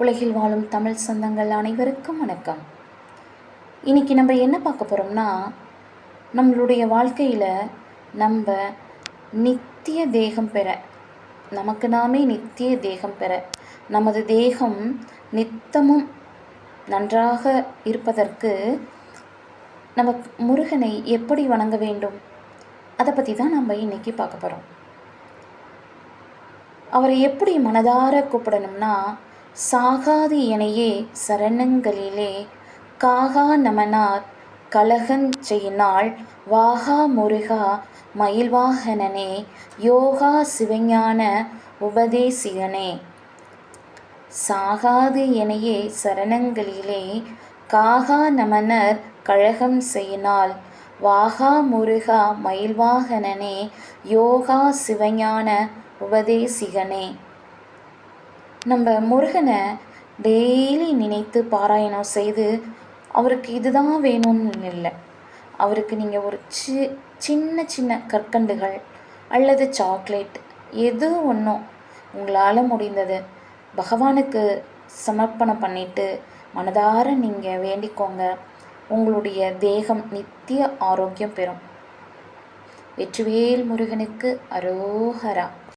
உலகில் வாழும் தமிழ் சொந்தங்கள் அனைவருக்கும் வணக்கம். இன்னைக்கு நம்ம என்ன பார்க்க போகிறோம்னா, நம்மளுடைய வாழ்க்கையில் நம்ம நித்திய தேகம் பெற, நமக்கு நாமே நித்திய தேகம் பெற, நமது தேகம் நித்தமும் நன்றாக இருப்பதற்கு நம்ம முருகனை எப்படி வணங்க வேண்டும், அதை பற்றி தான் நம்ம இன்னைக்கு பார்க்க போகிறோம். அவரை எப்படி மனதார கூப்பிடணும்னா, சாகாது எனையே சரணங்களிலே காகா நமனார் கலகஞ் செய்யினாள் வாகா முருகா மயில்வாகனனே யோகா சிவஞான உபதேசிகனே. சாகாது எனையே சரணங்களிலே காகா நமனர் கழகம் செய்யினாள் வாகா முருகா மயில்வாகனனே யோகா சிவஞான உபதேசிகனே. நம்ம முருகனை டெய்லி நினைத்து பாராயணம் செய்து அவருக்கு இதுதான் வேணும்னு இல்லை, அவருக்கு நீங்கள் ஒரு சின்ன சின்ன கற்கண்டுகள் அல்லது சாக்லேட் எது ஒன்றும் உங்களால் முடிந்தது பகவானுக்கு சமர்ப்பணம் பண்ணிவிட்டு மனதார நீங்கள் வேண்டிக்கோங்க. உங்களுடைய தேகம் நித்திய ஆரோக்கியம் பெறும். வெற்றிவேல் முருகனுக்கு அரோகரா.